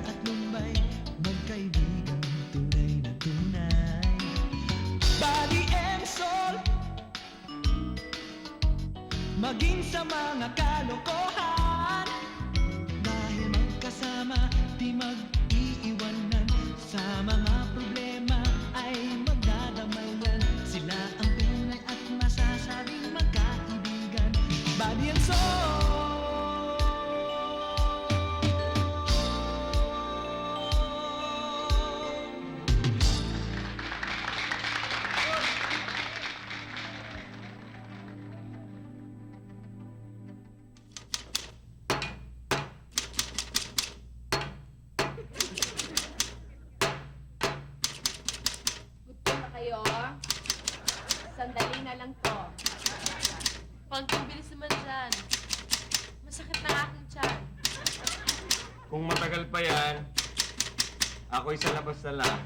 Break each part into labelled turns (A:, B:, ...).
A: at Mumbai, magkaibigan tunay na tunay. Body and soul, maging sa mga kalokohan. Dahil magkasama, di mag-iiwanan. Sa mga problema ay magdadamayan. Sila ang tunay at masasabing magkaibigan. Body and soul.
B: Gusto na kayo? Sandali na lang to.
C: Pag bilis naman dyan. Masakit na aking tiyan.
D: Kung matagal pa yan, ako'y sa labas na lang.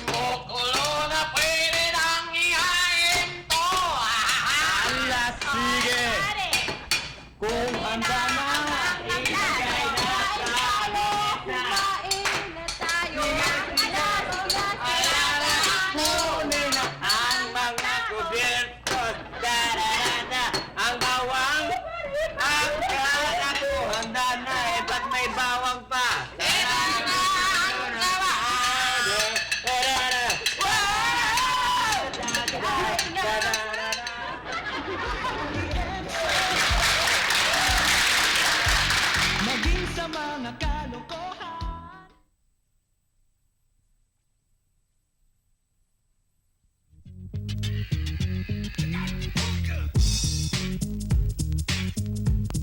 E: Kukulo na pwede nang ihain to!
D: Ala, sige!
B: Pare!
D: Kung handa na, ilagay na
B: Kumain na tayo!
D: kunin na ang mga kubierto. Dararana, ang bawang, ang kakato. Handa na, eh, ba't may bawang pa?
A: Maging sa mga kalokohan.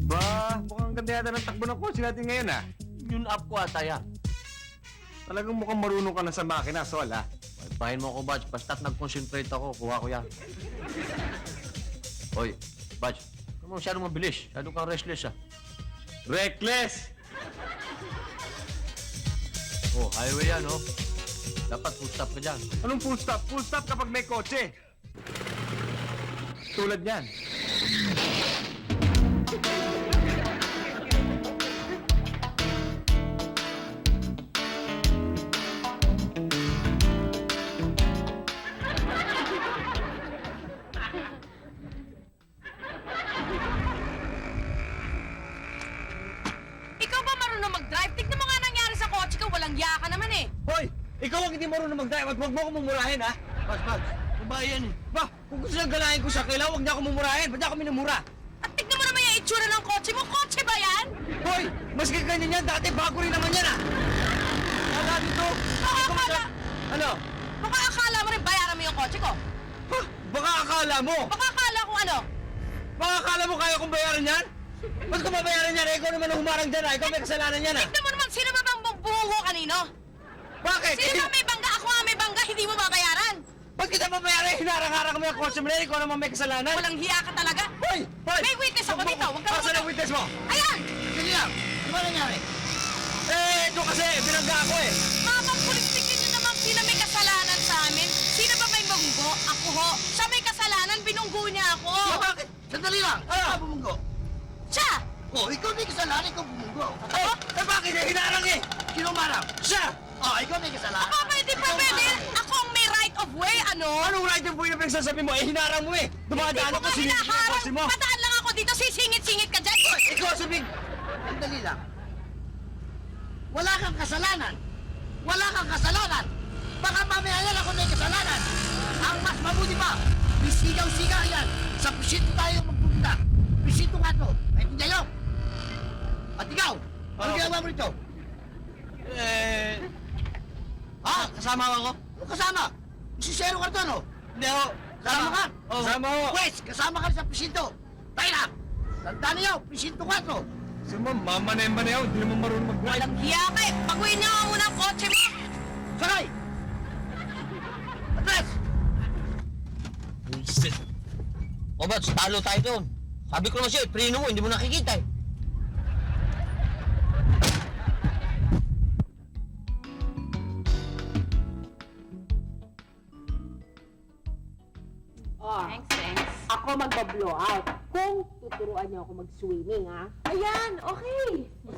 D: Ba, mukhang ganda yata ng takbo ng kotse natin ngayon, ah.
E: Yun up ko ata yan.
D: Talagang mukhang marunong ka na sa makina, Sol, ah.
E: Pahin mo ako, Badge. Basta't nag-concentrate ako, kuha ko yan. Hoy, Badge. Ano mo masyadong mabilis? Masyadong kang restless, ah.
D: Reckless!
E: Oh, highway yan, oh. Dapat full stop ka dyan.
D: Anong full stop? Full stop kapag may kotse. Tulad yan.
C: Ikaw ba marunong mag-drive? Tignan mo nga nangyari sa kotse ko. Walang iya ka naman eh.
D: Hoy! Ikaw ang hindi marunong mag-drive at huwag mo akong mumurahin, ha?
E: Badge. Babae yan, eh.
D: Ba, kung gusto niyang galahin ko siya, kailangan huwag niya ako mumurahin. Ba't niya ako minumura?
C: At tignan mo naman yung itsura ng kotse mo. Kotse ba yan?
D: Hoy! Maski ganyan yan, dati bago rin naman yan, ha? Wala dito.
C: Baka akala,
D: Ano?
C: baka akala mo rin bayaran mo yung kotse ko.
D: Ha? Baka akala mo.
C: Baka akala kung ano.
D: Baka akala mo kaya kong bayaran yan? Ba't ko mabayaran yan? Eh, ikaw naman ang humarang dyan, ha? Ikaw may kasalanan yan, ha?
C: Tignan mo naman, sino ba bang bubungo kanino?
D: Bakit?
C: Sino ba may bangga? Ako nga may bangga, hindi mo babayaran.
D: Ba't kita mabayaran? Hinarang-harang mo yung kotse mo na yan. Ikaw naman may kasalanan.
C: Walang hiya ka talaga.
D: Hoy! Hoy!
C: May witness ako dito. Huwag ka
D: Asan ang witness mo?
C: Ayan!
D: Sige lang. Ano ba nangyari? Eh, ito kasi, binangga ako eh.
C: Mapagpulistikin niyo naman sino may kasalanan sa amin. Sino ba may bunggo? Ako ho. Siya may kasalanan, binunggo niya ako.
E: Bakit? Sandali lang. Ano ka bumunggo?
C: Siya!
E: Oh, ikaw may kasalanan, ikaw bumunggo.
D: Eh, bakit? Eh, hinarang eh.
E: Sino marang?
D: Siya!
E: Oh, ikaw may kasalanan.
C: Ako pwede pa pwede. Ako ang may right of way, ano?
D: Anong right yung buhay na pinagsasabi mo? Eh, hinarang mo eh. Dumadaan ako,
C: Hindi
D: sinigit
C: ko
D: mo yung kotse mo.
C: Padaan lang ako dito, sisingit-singit ka dyan.
E: Ikaw sabihin. Sandali lang. Wala kang kasalanan. Wala kang kasalanan. Baka mamaya yan ako may kasalanan. Ang mas mabuti pa, bisigaw-sigaw yan. Sa presinto tayo magpupunta. Presinto nga to. Ay, hindi kayo. At ikaw, ano ginagawa mo rito?
D: Eh,
E: Ha?
D: kasama ako?
E: Ano kasama? Isisero ka doon, oh.
D: Hindi ako.
E: Kasama ka?
D: Oh. Kasama ako.
E: Pwes, kasama ka sa presinto. Tayo na! Tandaan niyo, presinto 4.
D: Sige mo, mamanemba na yun. Hindi naman marunong mag-drive.
C: Walang hiya ka eh. Baguhin niyo nga muna ang kotse mo.
E: Sakay! Atras!
F: Bullshit. O ba't talo tayo doon? Sabi ko naman sa'yo, preno mo, hindi mo nakikita eh.
B: Oh,
C: Thanks, thanks.
B: ako magba-blow out. Kung turuan niyo ako mag-swimming, ha?
G: Ayan, okay.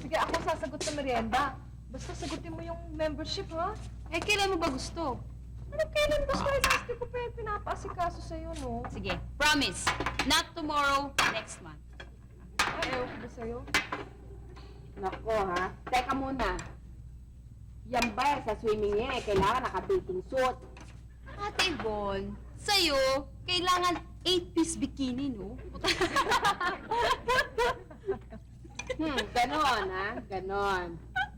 G: Sige, ako sasagot sa merienda. Basta sagutin mo yung membership, ha?
C: Eh, kailan mo ba gusto?
G: Ano kailan gusto eh? Hindi ko pa yung pinapaasikaso sa'yo, no?
C: Sige, promise. Not tomorrow, next month.
G: Ay, ayaw ko ba sa'yo?
B: Nako, ha? Teka muna. Yan ba sa swimming niya kailangan naka-bathing suit?
C: Ate Bon, sa'yo, kailangan 8-piece bikini, no?
B: Ganon, ha? Ganon.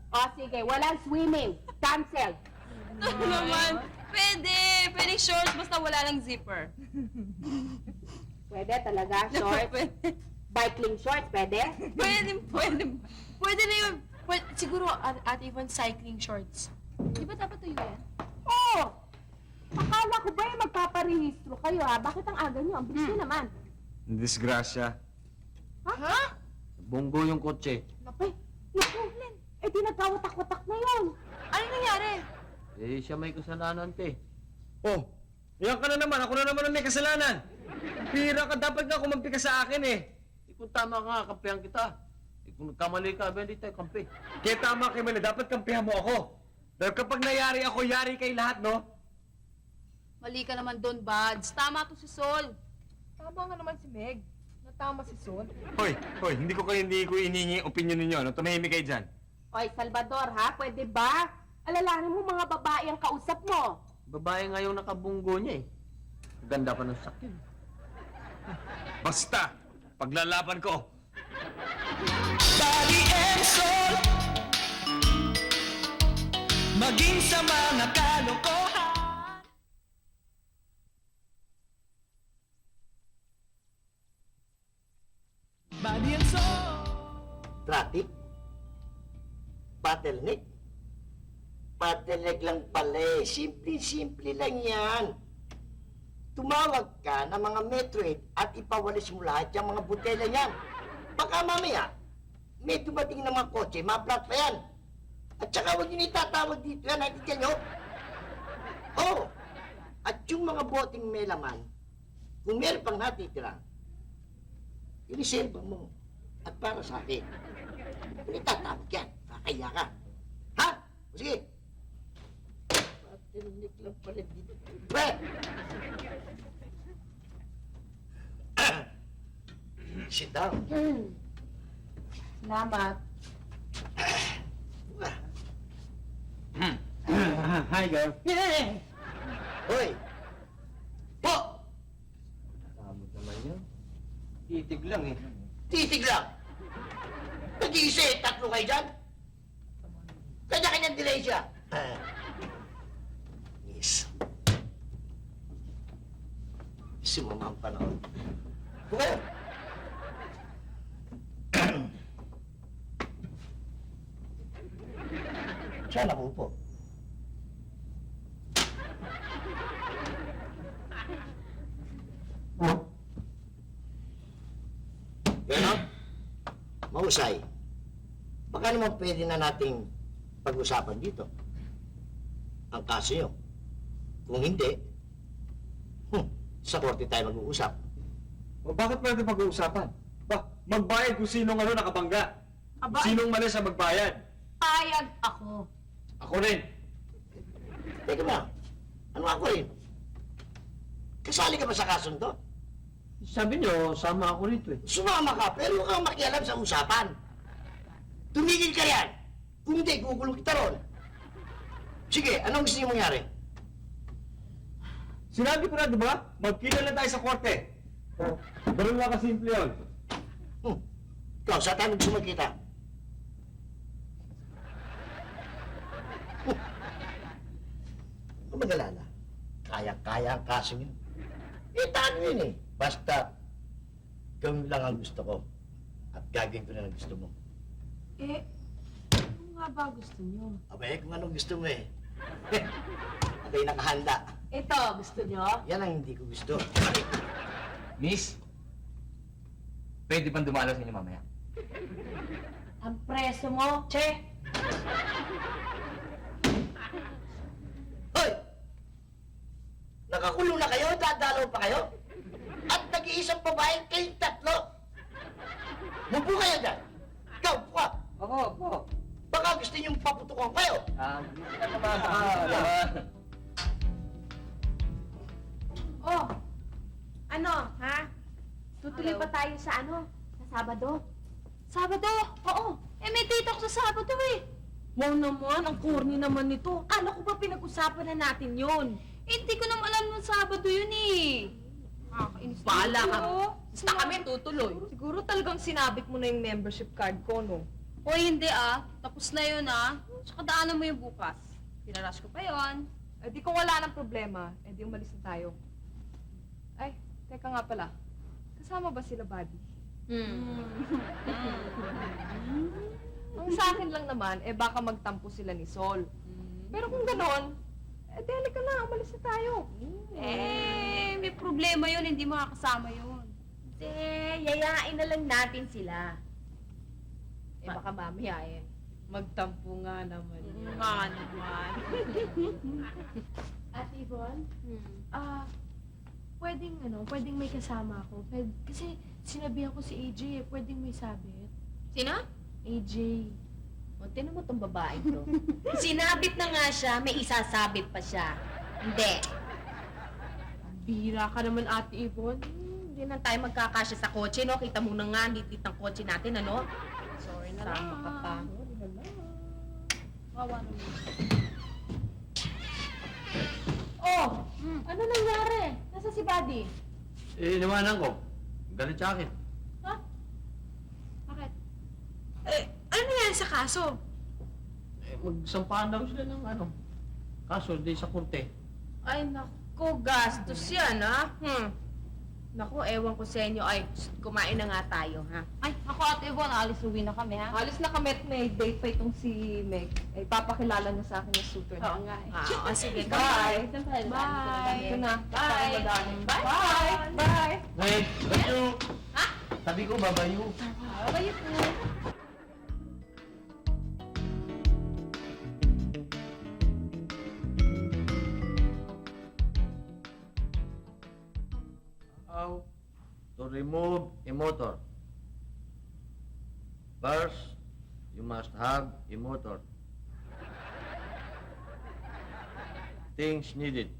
B: O, sige, walang swimming. Cancel.
C: Ano naman? Pwede. Pwede shorts, basta wala lang zipper.
B: Pwede talaga, shorts?
C: Pwede.
B: Biking shorts, pwede?
C: Pwede. Pwede na yun. Siguro, Ate Yvonne, cycling shorts. Di ba dapat tuyo yan?
B: Oo! Akala ko ba yung magpaparehistro kayo, ha? Bakit ang aga niyo? Ang bilis niyo naman.
D: Disgrasya.
B: Ha?
F: Bunggo yung kotse.
B: Naku, eh di nagkawatak-watak na yun.
C: Ano nangyari?
F: Eh, siya may kasalanan, te.
D: Oh, yan ka na naman. Ako na naman ang may kasalanan. Pira ka, dapat nga kumampi ka sa akin eh.
F: Eh, kung tama ka, kampihan kita. Eh, kung nagkamali ka, hindi tayo kampi.
D: Kaya tama kay Mali, dapat kampihan mo ako. Dahil kapag nayari ako, yari kay lahat, no?
C: Mali ka naman doon, Buds. Tama to si Sol.
G: Tama nga naman si Meg. Natama si Sol.
D: Hoy, hindi ko iningi opinion ninyo, no? Tumahimik kayo dyan.
B: Oy, Salvador, ha? Pwede ba? Alalahanin mo mga babae ang kausap mo.
F: Babae nga yung nakabunggo niya, eh. Ganda pa ng sakyan.
D: Basta, paglalaban ko.
A: Body and soul. Maging sa mga kalokohan. Body and soul.
E: Traffic? Bottleneck? Bottleneck lang pala eh. Simple-simple lang yan. Tumawag ka ng mga Metroid at ipawalis mo lahat yung mga butela niyan. Baka mamaya, may dumating na mga kotse, ma-flat pa yan. At saka huwag niyo itatawag dito yan, naintindihan niyo? Oo. At yung mga boteng may laman, kung meron pang natitira, iniserba mo. At para sa akin, kung itatawag yan, kakaya ka. Ha? O sige. Patilinik lang pala dito. Pre! Sit down.
B: Salamat.
D: Hi, girl.
E: Hoy! Po!
F: Tama naman yan. Titig lang, eh.
E: Titig lang! Nag-iisa eh, tatlo kayo dyan? Kanya-kanyang delay siya. Yes. Sumama ang panahon. Bukayo! Saan ako upo? Ganon? Mahusay. Baka naman pwede na nating pag-usapan dito. Ang kaso nyo. Kung hindi, sa korte tayo mag-uusap.
D: O bakit pwede pag-uusapan? Magbayad kung sinong nakabangga.
C: Aba,
D: Sinong mali sa magbayad?
C: payag ako.
D: Ako rin.
E: Teka ba? Ano ako rin? Kasali ka ba sa kasong to?
F: Sabi niyo, sama ako rito, eh.
E: Sumama ka, pero huwag kang makialam sa usapan. Tumigil ka yan. Kung hindi, gugulong kita ron. Sige, anong gusto niyo mangyari?
D: Sinabi ko na, di ba? Magkilala tayo sa korte. Ganun lang kasimple yun.
E: Ikaw, saan tayo gusto magkita? Huwag mag-alala. Kaya-kaya ang kaso yun. Taano yun eh. Basta, gawin lang ang gusto ko. At gagawin ko na ang gusto mo.
C: Eh, ano nga ba gusto niyo?
E: Abay, kung anong gusto mo eh. Abay, nakahanda.
B: Ito, gusto nyo?
E: Yan ang hindi ko gusto.
H: Miss, pwede bang dumalo sa inyo mamaya?
B: Ang preso mo, che.
E: Hoy! Nakakulong na kayo? Dadalaw pa kayo? At nag-iisang babae kayong tatlo? Mupo kayo dyan! Ikaw, upo ka!
D: Opo.
E: Baka gusto niyong paputukan kayo!
D: Hindi na naman.
B: Oh, ano, ha? Tutuloy pa tayo sa sa Sabado?
C: Sabado? Oo. Eh, may date ako sa Sabado eh.
B: Wow naman, ang corny naman nito. Kala ko ba pinag-usapan na natin yun?
C: Eh, hindi ko naman alam ng Sabado yun eh. Nakakainis.
B: Bahala ka.
G: Oo.
B: Basta kami tutuloy.
G: Siguro talagang sinabit mo na yung membership card ko, no?
C: O hindi tapos na yun Tsaka daanan mo yung bukas. Pinarush ko pa yun.
G: Eh di kung wala ng problema, eh di umalis na tayo. Ay, teka nga pala. Kasama ba sila, Buddy? Ang sa akin lang naman, eh baka magtampo sila ni Sol. Pero kung ganon, eh di halika na, umalis na tayo.
C: Eh, may problema yun, hindi makakasama yun.
B: Hindi, yayain na lang natin sila. Eh baka mamaya magtampo nga naman.
C: Nga naman.
I: Ate Yvonne, pwedeng may kasama ako. Kasi sinabihan ko si AJ pwedeng may sabit.
B: Sino?
I: AJ.
B: O, tinan mo tong babae to. Sinabit na nga siya, may isasabit pa siya. Hindi.
I: Bira ka naman, Ate Yvonne.
B: Hindi na tayo magkakasya sa kotse, no? Kita mo na nga, ang litit ng kotse natin, ano?
I: Sorry na
B: Sama ka pa.
I: Wawa naman.
B: Oh! Ano nangyari? Nasa si Buddy?
F: Iniwanan ko. Galit sa akin.
I: Bakit?
C: Ano nangyari sa kaso?
F: Magsampahan daw sila ng kaso di sa korte.
B: Ay, naku, gastos yan, ha? Naku, ewan ko sa inyo. Ay, kumain na nga tayo, ha?
C: Ay, ako at Yvonne, alis uwi na kami ha.
G: Alis na kami at may date pa itong si Meg. Eh, papakilala niya sa akin yung suitor niya.
B: Oo nga, sige,
G: Bye!
B: Bye!
G: Ito na.
B: Bye!
G: Bye! Bye! Bye!
F: Wait! Bayo! Sabi ko, babayo.
G: Bye po!
F: How to remove a motor? First, you must have a motor. Things needed: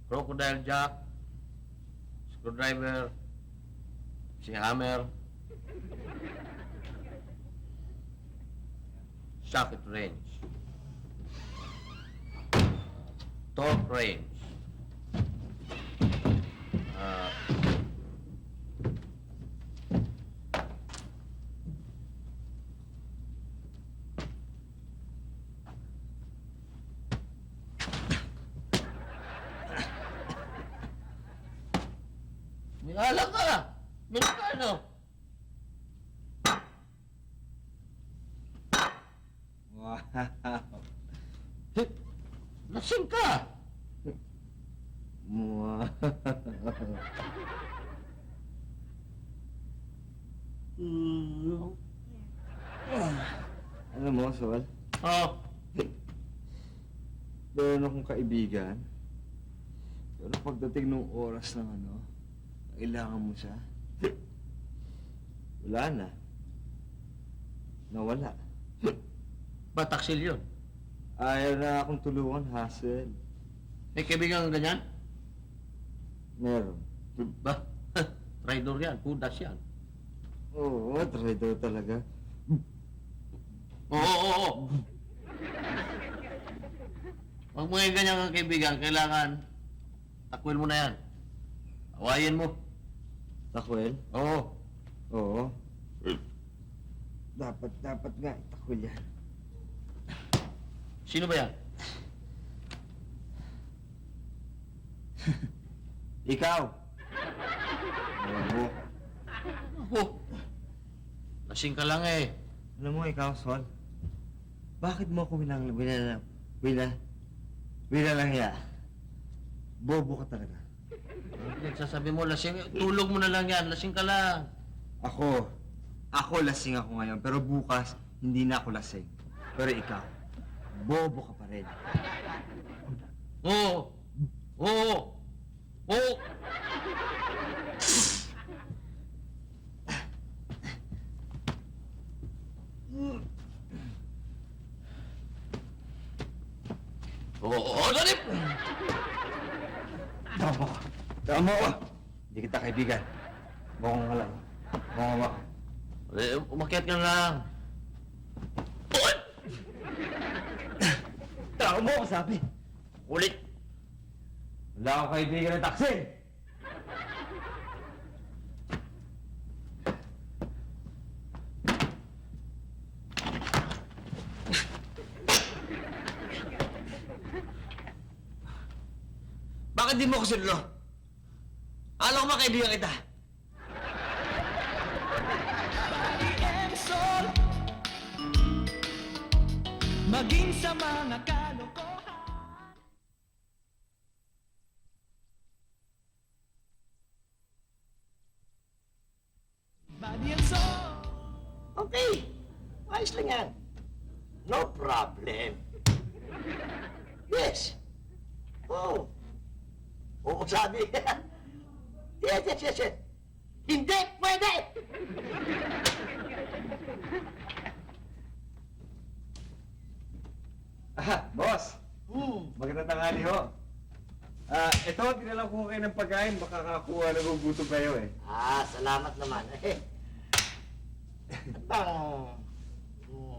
F: crocodile jack, screwdriver, hammer, socket wrench, torque wrench, Nilalang ka! Minakano?
D: Wow.
F: Lasing ka!
D: Wow. Alam mo, Sol,
F: Oh,
D: meron akong kaibigan. Pero pagdating ng oras ng kailangan mo siya, wala na. Nawala.
F: bataksil yun.
D: Ayaw na akong tulungan, Hassel.
F: May kaibigan kang ganyan?
D: Meron.
F: Ba? Traidor yan, pudas yan.
D: Oo, traitor talaga.
F: Oo. Pag may ganyan kang kaibigan, kailangan takwil mo na yan. Awayin mo.
D: Takwel?
F: Oo.
D: Oo. Dapat nga itakwil yan.
F: Sino ba yan?
D: Ikaw! Oo.
F: Oh, lasing ka lang eh.
D: Alam mo, ikaw, Sol, bakit mo ako binalangya? Bobo ka talaga.
F: Nagsasabi mo lasing, tulog mo na lang yan, lasing ka lang.
D: Ako lasing ako ngayon, pero bukas, hindi na ako lasing. Pero ikaw, bobo ka pa rin.
F: Oo. Oo, Danip!
H: Tama ka. Tama ka. Hindi kita kaibigan. Mukhang ka lang. Mukhang ka.
F: Eh, umakyat ka na lang.
H: Tama mo ako sabi.
F: Ulit!
H: Wala akong kaibigan ng taksin.
F: Bakit di mo ako sinulo? Alam ko ba kaibigan kita?
A: Body and soul. Maging sa mga kalokohan. Body and soul.
E: Okay. Ayos lang yan. No problem. Yes. Oh. Oo, sabi. Yes, yes, yes, yes. Hindi pwede!
J: Boss!
E: Hmm.
J: Magandang tanghali ho. Ito, dinala ko kayo ng pagkain. Baka kakuha, nagugutom kayo eh.
E: Salamat naman. Ano bang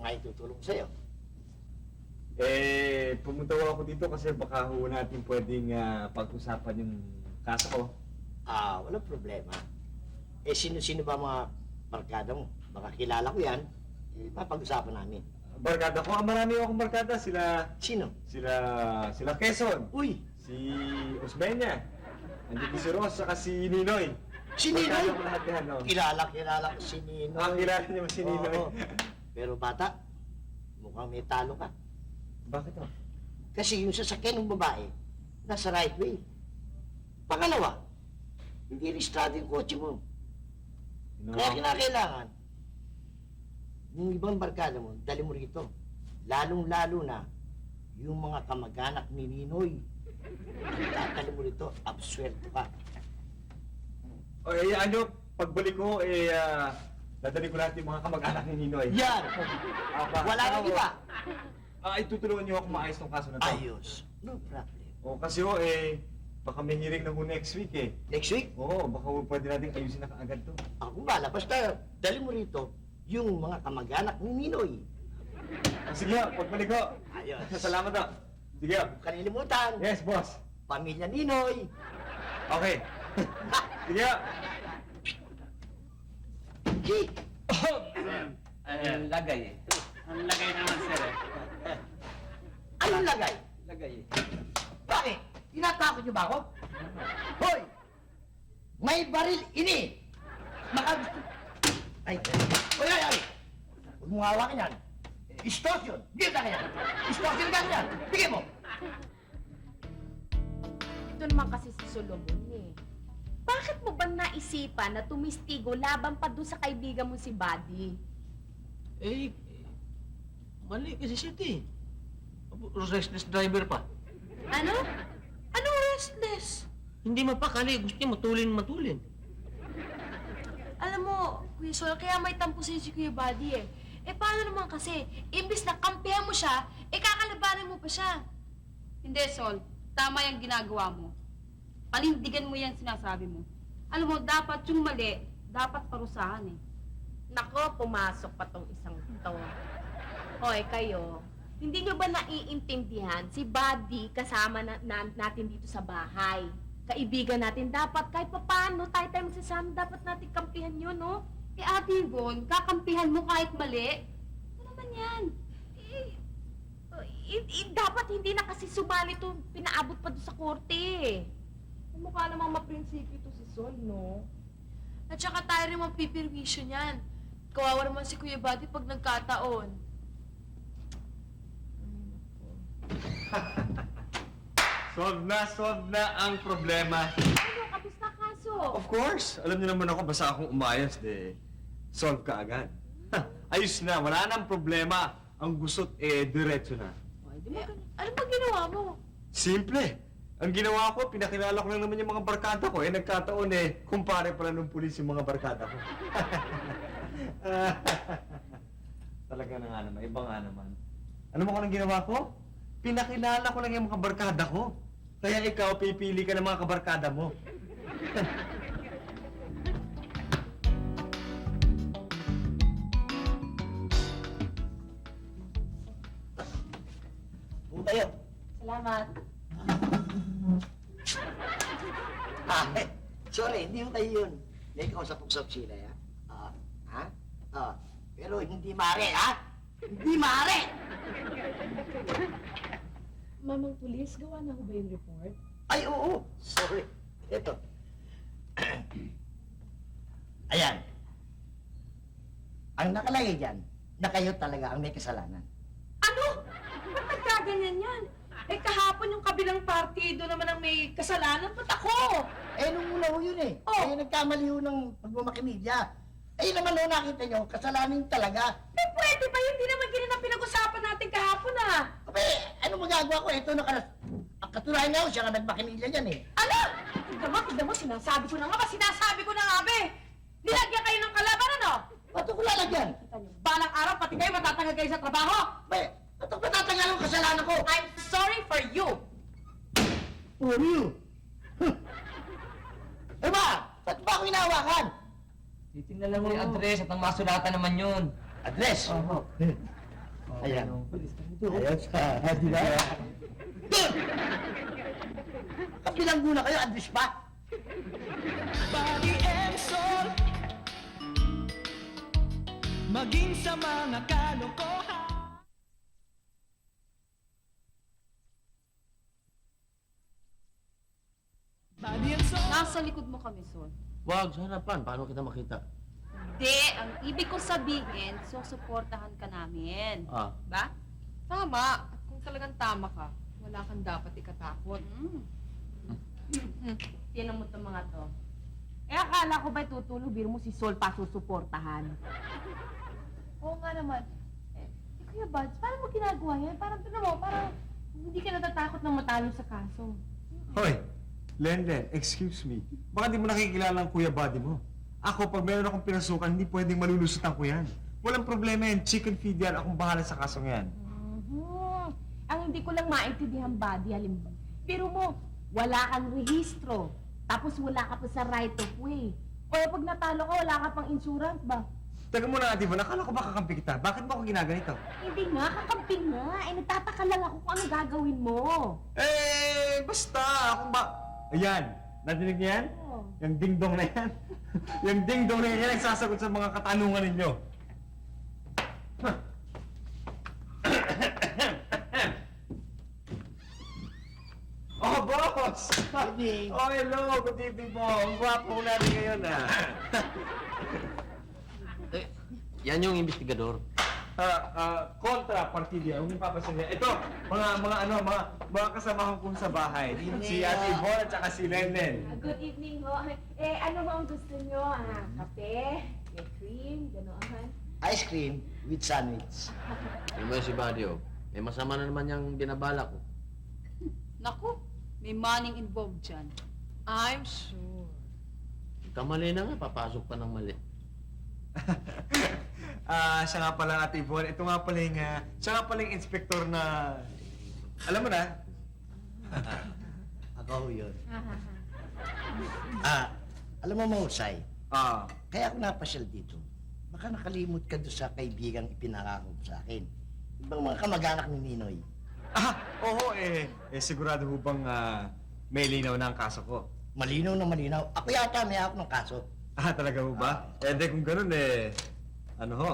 E: may tutulong sa'yo?
J: Pumunta ko ako dito kasi baka ho natin pwedeng pag-usapan yung kaso ko.
E: Walang problema. Sino-sino ba mga barkada mo? Baka kilala ko yan. Mapag-usapan namin.
J: Barkada ko, marami akong barkada. Sila
E: Sino?
J: Quezon.
E: Uy!
J: Si Osmeña. Andito si Ross, saka si Ninoy.
E: Si Ninoy?
J: Barkada ko lahat yan, no?
E: Kilala ko si Ninoy.
J: Kilala niyo si Ninoy.
E: Oo. Pero bata, mukhang may talo ka.
J: Bakit ho?
E: Kasi yung sasakyan ng babae, nasa right way. Pangalawa, hindi registrado yung kotse mo. Kaya kinakailangan, yung ibang barkada mo, dali mo rito. Lalong-lalo na, yung mga kamag-anak ni Ninoy. Tatali mo rito, absuelto ka.
J: Ano, pagbalik ko, dadali ko lahat yung mga kamag-anak ni Ninoy.
E: Yan! Wala nang iba.
J: Itutulungan niyo ako maayos ng kaso na to.
E: Ayos. No problem.
J: Kasi baka may hearing na ho next week eh.
E: Next week,
J: Oo, baka pwede natin ayusin na kaagad to.
E: ako bala. Basta, dali mo rito, yung mga kamag-anak ni Ninoy.
J: Sige ho, pagbalik ko.
E: Ayos.
J: Salamat ho. Sige ho.
E: Huwag kalilimutan.
J: Yes, boss.
E: Pamilya Ninoy.
J: Okay. Sige ho.
E: Gee,
H: Ang lagay eh.
D: Ang lagay naman, sir eh.
E: anong lagay?
H: Lagay eh.
E: Bakit? Tinatakot niyo ba ako? Hoy! May baril ini! Ay! Ay! Huwag mong hawakan yan! Extortion! Bigyan ka yan! Extortion ka yan! Bigyan mo!
I: Ito naman kasi si Solomon eh. Bakit mo ba naisipan na tumistigo laban pa doon sa kaibigan mo si Buddy?
F: Mali kasi siya eh. Restless driver pa.
I: Ano? Anong restless?
F: Hindi mapakali, gusto niya matulin.
I: Alam mo, Kuya Sol, kaya may tampo sa'yo si Kuya Buddy eh. Paano naman kasi, imbis na kampihan mo siya, kakalabanin mo pa siya.
C: Hindi, Sol. Tama yung ginagawa mo. Panindigan mo yan sinasabi mo. Alam mo, dapat yung mali, dapat parusahan eh.
I: Nako, pumasok pa tong isang to. Hoy, kayo, hindi nyo ba naiintindihan si Buddy kasama natin dito sa bahay? Kaibigan natin, dapat kahit papaano, tayo magsasama, dapat natin kampihan yun, no?
C: Ate Yvonne, kakampihan mo kahit mali. Ano naman yan?
I: Dapat hindi na kasi sumali to, pinaabot pa doon sa korte.
G: Mukha namang maprinsipyo to si Sol, no? At saka tayo rin mapipirwisyo niyan. Kawawa naman si Kuya Buddy pag nagkataon.
J: Solve na ang problema.
I: Ano, kapos na kaso?
J: Of course. Alam niyo naman ako, basta akong umayos, solve ka agad. Ayos na, wala nang problema. Ang gusot, diretso na.
G: Ano ba ginawa mo?
J: Simple. Ang ginawa ko, pinakilala ko lang naman yung mga barkada ko. Nagkataon kumpare pala ng pulis yung mga barkada ko. Talaga na nga naman, iba nga naman. Ano mo kung anong ginawa ko? Pinakilala ko lang yung mga kabarkada ko. Kaya ikaw, pipili ka ng mga kabarkada mo.
E: Huwag tayo.
I: Salamat.
E: Sorry, hindi mo tayo yun. May kausap-usap sila, ya? Ha? Pero hindi mare, ha? Hindi mare!
G: Mamang pulis, gawa na ko ba yung report?
E: Ay, oo. Sorry. Ito. Ayan. Ang nakalagay dyan, na kayo talaga ang may kasalanan.
G: Ano? Ba't nagkaganyan yan? Eh kahapon yung kabilang partido naman ang may kasalanan, ba't ako?
E: Eh, nung una ho yun eh.
G: Oh.
E: Eh, nagkamali ho ng pagmamakimilya. Eh, yun naman ho nakita nyo, kasalanan talaga.
G: Eh pwede ba yun? Di naman ganyan ang pinag-usapan natin kahapon ah.
E: Abe, ano magagawa ko? Ito, ang katulahan nga ho, siya nga nagmakimilya dyan eh.
G: Ano? Tignan mo, sinasabi ko na nga ba? Sinasabi ko na nga ba eh. Nilagyan kayo ng kalaban ano?
E: Ba't ko lalagyan?
G: Kita niyo, balang araw pati kayo matatanggal kayo sa trabaho.
E: Abe, ba't ko natatanggal ang kasalanan ko?
G: I'm sorry for you.
E: For you? Eh ba? Ba't ba ako hinahawakan?
D: Titingnan lang mo yung address at ang masulatan naman yun.
E: Address? Oo. Ayan. Ayan sa... Di ba? Doon! Kabilanggo na kayo, address ba?
A: Body and soul. Maging sa mga kalokohan. Body and soul.
C: Nasa likod mo kami, Sol.
F: Wag, sa harapan. Paano kita makita?
C: Hindi, ang ibig ko sabihin, susuportahan ka namin.
F: Ah,
C: Ba?
G: Tama. At kung talagang tama ka, wala kang dapat ikatakot.
I: Tinan mo itong mga to. Eh, akala ko ba'y tutulog, biro mo si Sol pa susuportahan.
G: Oo nga naman. Eh, Kuya Buds, paano mo ginagawa yan? Parang, tignan mo, parang hindi ka natatakot na matalo sa kaso.
J: Hoy, Len, excuse me. Baka di mo nakikilala ang kuya buddy mo. Ako, pag meron akong pinasukan, hindi pwedeng malulusutan ko yan. Walang problema yan. Chicken feed yan. Akong bahala sa kasong yan.
I: Ang hindi ko lang maintindihan, Buddy, halimbawa. Pero mo, wala kang rehistro. Tapos wala ka pa sa right of way. O pag natalo ka, wala ka pang insurance ba?
J: Teka muna, Ate Von, akala ko ba kakampi kita? Bakit mo ako ginaganito?
I: Hindi nga, kakampi nga. Eh, nagtataka lang ako kung ano gagawin mo.
J: Eh, basta. Akong ba... Ayan. Nadinig niyo yan?
I: Oh.
J: Yung ding-dong na yan. Yung ding-dong na yan ang sasagot sa mga katanungan ninyo. Oh, boss!
E: Good evening.
J: Oh, hello. Good evening po. Ang gwapo natin ngayon, ah.
F: eh, yan yung investigador.
J: Kontra partido. Huwag niyo papasin niya. Ito, mga kasamahan kong sa bahay. Si Ate Von at saka si Lenden.
I: Good evening ho. Eh, ano ho ang gusto nyo? Kape? May cream? Gano'n?
E: Ice cream with sandwich.
F: Yung mo si Buddy, oh. May masama na naman yung binabala ko.
C: Naku, may money involved dyan.
G: I'm sure.
F: Kamali na nga, papasok pa ng mali.
J: Siya nga pala, Ate Von. Ito nga pala yung, siya nga pala yung inspektor na... Alam mo na?
E: Ako ho yun. Alam mo mahusay, kaya ako napasyal dito. Baka nakalimot ka doon sa kaibigang ipinangako sa akin. Ibang mga kamag-anak ni Ninoy.
J: Oo, sigurado ho bang may linaw na ang kaso ko?
E: Malinaw na malinaw. Ako yata may hawak ng kaso.
J: Talaga ho ba? Di kung ganun ano ho?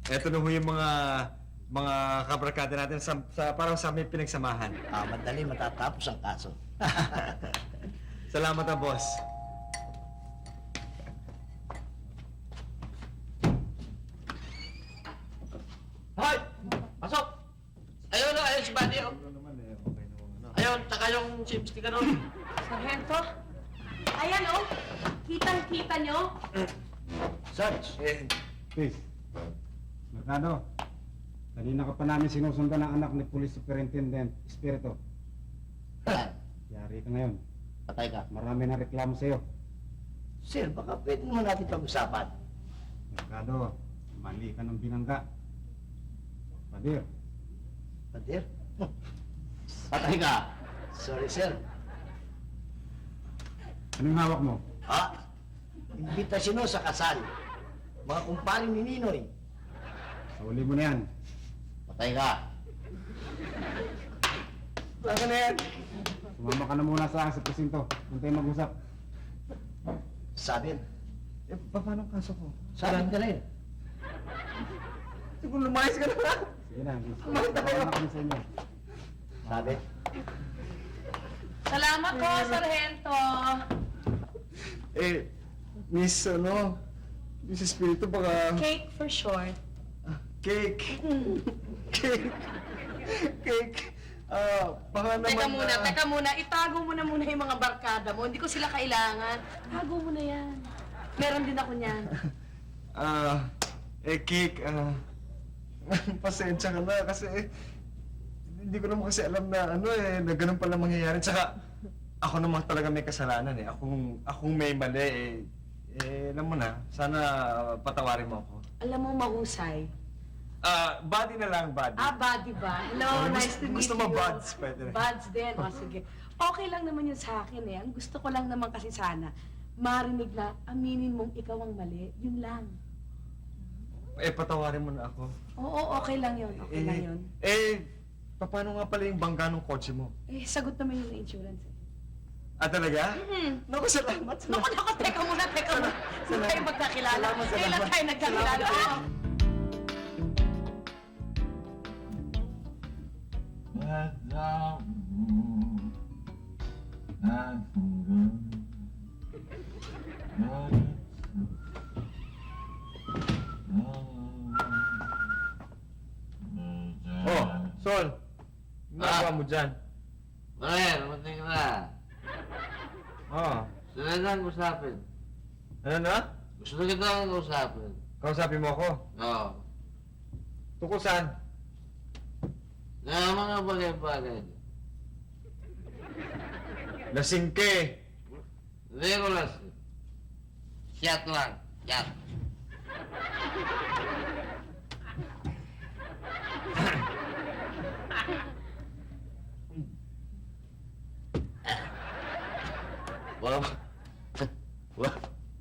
J: Eto na ho yung mga kabarkada natin para sa may pinagsamahan.
E: Madali matatapos ang kaso.
J: Salamat boss.
F: Hoy! Pasok! Ayun na, ayun si Buddy, oh. Ayun, tsaka yung si investigador.
I: Sargento? Ayan oh! Kitang-kita nyo?
E: Sarge,
K: Please. Mercado, kanina ka pa namin sinusundan ng anak ni Police Superintendent Espiritu. Yari ka ngayon.
E: patay ka.
K: Marami na reklamo sa'yo.
E: Sir, baka pwede naman natin pag-usapan.
K: Mercado, mali ka ng binangga. Kadir.
E: Kadir? Patay ka. Sorry, sir.
K: Anong hawak mo?
E: Ha? Imbitasyon sa kasal. Mga kumparing ni Ninoy.
K: Sauli mo na yan.
E: Patay ka.
J: Saan ka na yan?
K: Sumama ka na muna sa akin sa presinto. Huwag mag-usap.
E: Sabin.
J: Eh, paano ang kaso ko?
E: Sabin ka rin.
J: Siguro lumayas ka na.
K: Sige na. Sumama na kami sa inyo.
E: Sabi.
G: Salamat po, Sargento.
J: Eh, Miss, Miss Espiritu, baka...
G: Cake for short.
J: Cake. Cake. Cake. Baka naman...
G: Teka muna. Itago mo na muna yung mga barkada mo. Hindi ko sila kailangan. Tago mo na yan. Meron din ako niyan.
J: Cake, pasensya ka na kasi hindi ko naman kasi alam na na ganun pala mangyayari. Tsaka ako naman talaga may kasalanan eh. Akong may mali alam mo na, sana patawarin mo ako.
G: Alam mo, mahusay.
J: Buddy na lang, buddy.
G: Buddy ba? Hello, nice to meet you.
J: Gusto mo buds, pwede rin.
G: Buds din. O, sige. Okay lang naman yun sa akin eh. Ang gusto ko lang naman kasi sana, marinig na aminin mong ikaw ang mali. Yun lang.
J: Patawarin mo na ako.
G: Oo, okay lang yun. Okay lang yun.
J: Paano nga pala yung bangga ng kotse mo?
G: Sagot naman yun ng insurance eh.
J: Talaga? Naku, salamat.
G: Naku, teka muna. Hindi tayo magkakilala. Kailan tayo nagkakilala?
J: Sol, ginagawa mo dyan?
F: Pare, namatay ka na. Gusto na lang usapin.
J: Ano na?
F: Gusto na kita usapin.
J: Kausapin mo ako?
F: Oo.
J: Tungkol saan?
F: Na mga bagay-bagay.
J: Lasing ka eh.
F: Hindi ko lasing. Shot lang. Shot.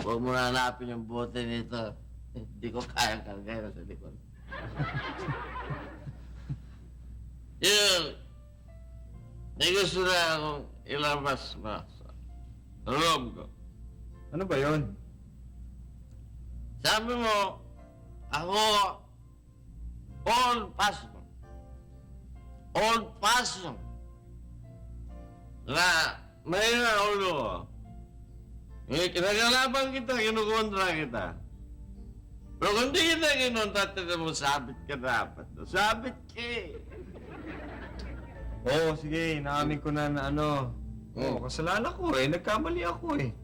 F: Huwag mo na hanapin yung bote nito. Hindi ko kayang kargay sa likod. Yun. May gusto na akong ilabas sa loob ko.
J: Ano ba yun?
F: Sabi mo, ako, old passion. Old passion. Na, may na ulo ko. Kinagalaban kita, kinukontra kita. Pero kung di kita kinontra, mo, sabit ka dapat. Sabit ka eh.
J: Oo, sige, naamin ko na kasalanan ko eh, nagkamali ako eh.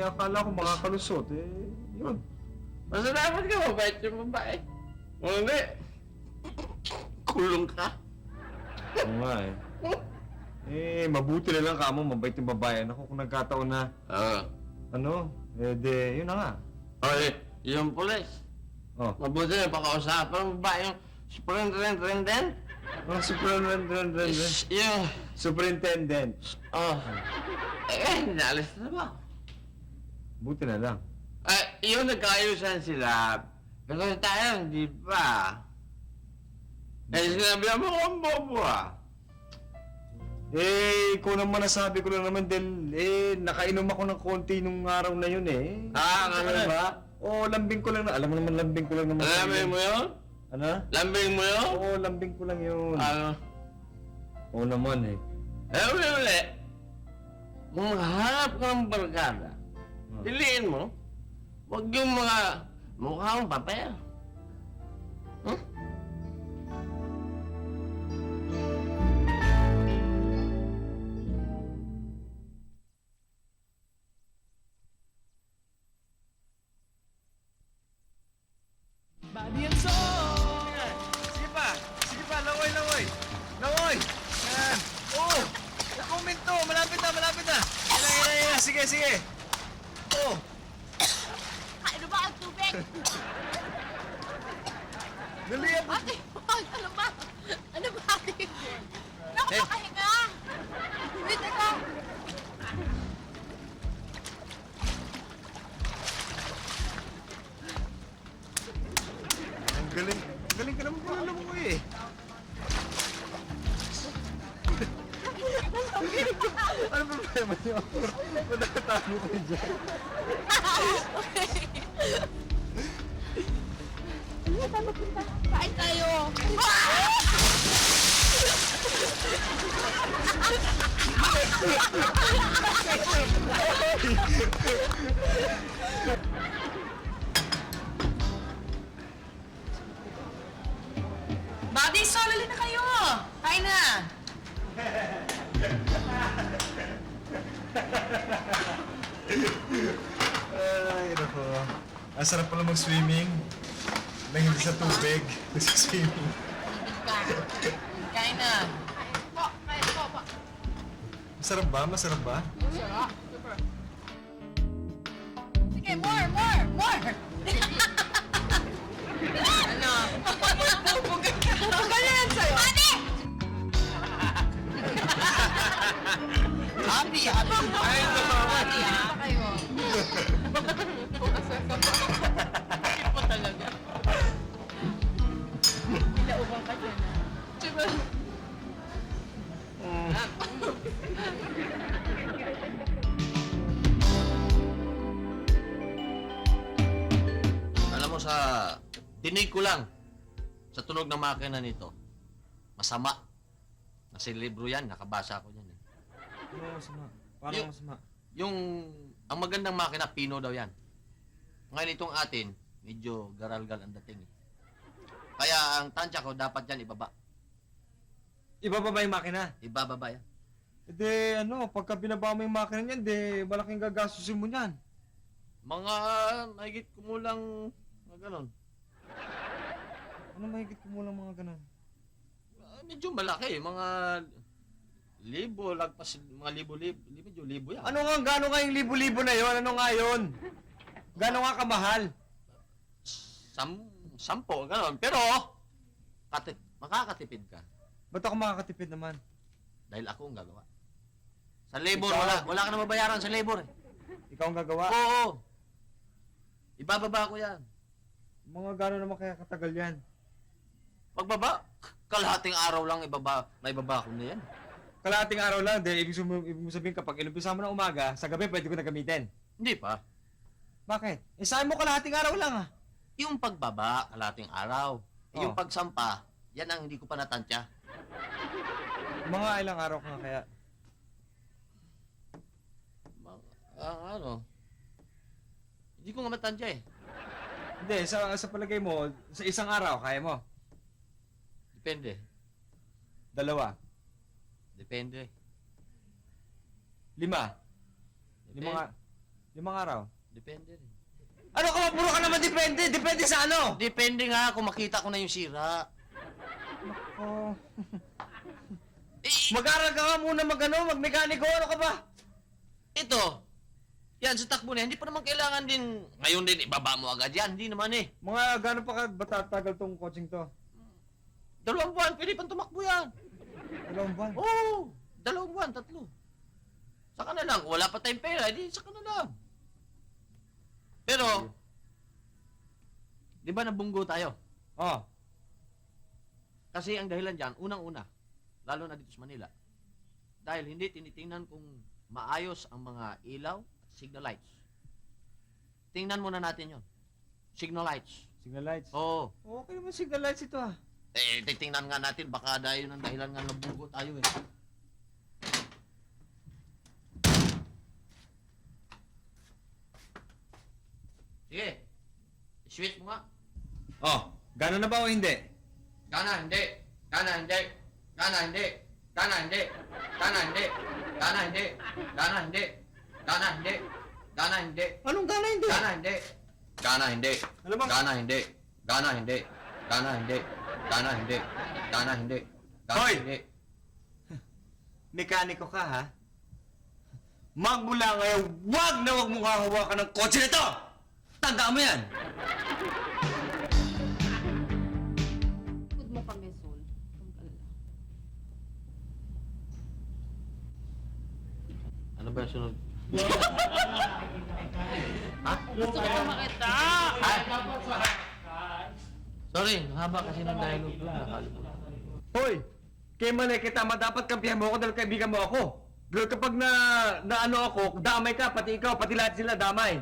J: Akala ko makakalusot yun.
F: Masalamat ka, mabait yung babae. Kung hindi, kulong ka.
J: Oo nga eh. Mabuti na lang kamo, mabait yung babayan ako kung nagkataon na, yun na nga.
F: Yung pulis.
J: Oh.
F: Mabuti na pakausapan mo ba yung superintendent? Yung...
J: Superintendent.
F: Naalis na ba?
J: Buti na lang.
F: Yung nagkaayusan sila, pero tayo, hindi pa. Sinabi mo kung bobo
J: Kung naman nasabi ko lang naman dahil, nakainom ako ng konti nung araw na yun eh.
F: Ganun ba?
J: Oo, lambing ko lang na. Alam mo naman, lambing ko lang naman.
F: Lambing mo yun?
J: Ano?
F: Lambing mo yun?
J: Oo, lambing ko lang yun.
F: Ano?
J: Oo naman eh.
F: Uli. Kung mahanap ka ng barkada, piliin mo. Huwag yung mga mukhang papel.
A: Body and soul.
J: Sige pa, langoy. Langoy! Yan. Nakomento, malapit na. Yan. Sige.
I: Ano ba ang tubig?
G: Ate, wag! Ano ba? Ano ba, Ate Yvonne? Nakapakahinga! Wait, teka!
J: Ang galing ka naman pala mo eh. Ano problema niyo? Matatago ko dyan.
G: Kain tayo!
E: Buddy, solali na kayo! Kain na!
J: Ay, nako. Ang sarap pala mag-swimming. Nang hindi sa tubig. Nag-swimming.
E: Kain na!
J: Masarap ba? Masarap ba?
G: Sige, more! More! More!
E: Ano?
G: Ganyan yan sa'yo! Ate!
E: Happy, happy!
J: Ay, naman.
G: Kayo.
E: Po talaga.
G: Pinauban ka dyan, ha? Diba?
F: Alam mo, sa tinig ko lang, sa tunog ng makina nito, masama. Nasa libro yan, nakabasa ko yan. Eh.
J: Ano masama? Paano
F: Yung-
J: masama?
F: Ang magandang makina, Pino daw yan. Ngayon itong atin, medyo garalgal ang dating. Eh. Kaya ang tansya ko, dapat yan ibaba.
J: Iba pa ba yung makina?
F: Ibababa yan.
J: Hindi, ano, pagka binaba mo yung makina niyan, di malaking gagastusin mo niyan.
F: Mga mahigit kumulang mga ganon.
J: Ano mahigit kumulang mga ganun?
F: Medyo malaki, mga libo, lagpas mga libo-libo, medyo libo yan.
J: Ano nga, gano'n nga yung libo-libo na yon? Ano nga yon? Gano'n nga kamahal?
F: Sampo, ganon. Pero, makakatipid ka.
J: Ba't ako makakatipid naman?
F: Dahil ako ang gagawa. Sa labor,
J: Ikaw?
F: wala ka na mabayaran sa labor eh.
J: Ikaw ang gagawa?
F: Oo. Ibababa ko yan.
J: Mga gano'n naman kaya katagal yan?
F: Pagbaba, kalahating araw lang may baba ko na yan.
J: Kalahating araw lang, di ibig sabihin kapag inumpisa mo ng umaga, sa gabi pwede ko na gamitin.
F: Hindi pa.
J: Bakit? Eh, saan mo kalahating araw lang ah?
F: Yung pagbaba, kalahating araw. Yung
J: Oh.
F: pagsampa, yan ang hindi ko pa natantya.
J: Mga ilang araw ka nga kaya?
F: Ano? Hindi ko nga matantya eh.
J: Hindi, sa palagay mo, sa isang araw, kaya mo?
F: Depende.
J: Dalawa?
F: Depende.
J: Lima?
F: Depende.
J: Limang araw?
F: Depende rin.
J: Ano ka, puro ka naman depende! Depende sa ano?
F: Depende nga kung makita ko na yung sira.
J: Oh.
F: Eh,
J: Mag-aral ka nga muna magmekaniko, ano ka ba?
F: ito, yan sa takbo na, hindi pa naman kailangan din, ngayon din, ibaba mo agad yan. Hindi naman eh.
J: Mga gano'n pa ba tatagal tong coaching to?
F: 2 buwan, pwede pang tumakbo yan.
J: 2 buwan?
F: Oo, 2 buwan, 3. Saka na lang, kung wala pa tayong pera, di saka na lang. Pero, di ba nabunggo tayo?
J: Oh.
F: Kasi ang dahilan dyan, unang-una, lalo na dito sa Manila, dahil hindi tinitingnan kung maayos ang mga ilaw at signal lights. Tingnan muna natin yon. Signal lights.
J: Signal lights?
F: Oo.
J: Okay naman signal lights ito ah.
F: Eh, titingnan nga natin, baka dahil ng dahilan nga nabunggo tayo eh. Sige, switch mo nga.
J: Oh, gano'n na ba o hindi?
F: Gana, hindi. Gana, hindi. Gana, hindi. Gana, hindi. Gana, hindi. Gana, hindi. Gana, hindi. Gana, hindi. Gana, hindi.
J: Anong gano'n hindi?
F: Gana, hindi. Gana, hindi.
J: Ano ba?
F: Gana, hindi. Gana, hindi. Gana, hindi. Gana, hindi. Gana, hindi. Gana,
J: Hoy!
F: hindi.
J: Mekaniko ka ha? Magmula ngayon, wag na wag mong hahawakan ng kotse na to! Tandaan mo yan!
F: ba sunod?
C: Gusto ko makita.
F: Sorry, haba kasi ng dialogue doon. Nakalimutan.
J: Hoy! Kay mali kita, dapat kampihan mo ako dahil kaibigan mo ako. Dahil kapag na ako, damay ka, pati ikaw, pati lahat sila damay.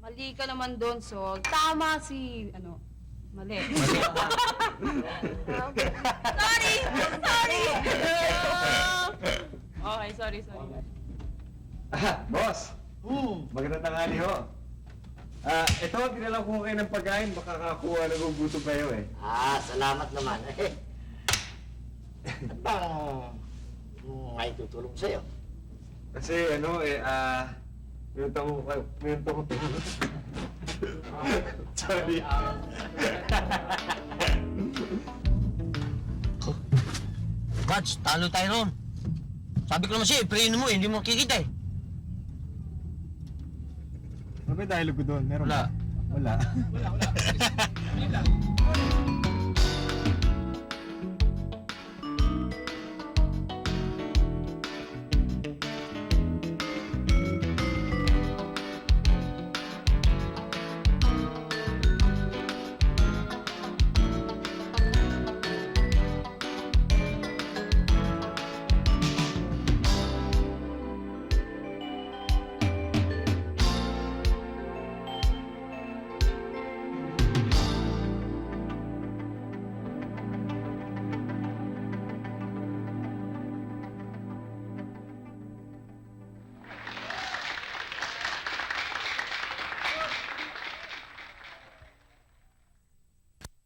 C: Mali ka naman doon, Sol. Tama si, mali. Sorry! Sorry! Okay, sorry.
J: Boss! Magandang tanghali ho. Ito, dinala ko kayo ng pagkain, makakakuha ng gugutom kayo eh.
E: Salamat naman. At bang may tutulong sa'yo?
J: Kasi meron ako sorry.
D: Bats, talo tayo ron. Sabi ko naman sa'yo, preno mo, hindi mo makikita eh.
J: Ano ba yung dialogue ko doon? Meron
F: Wala.
J: ba? Wala.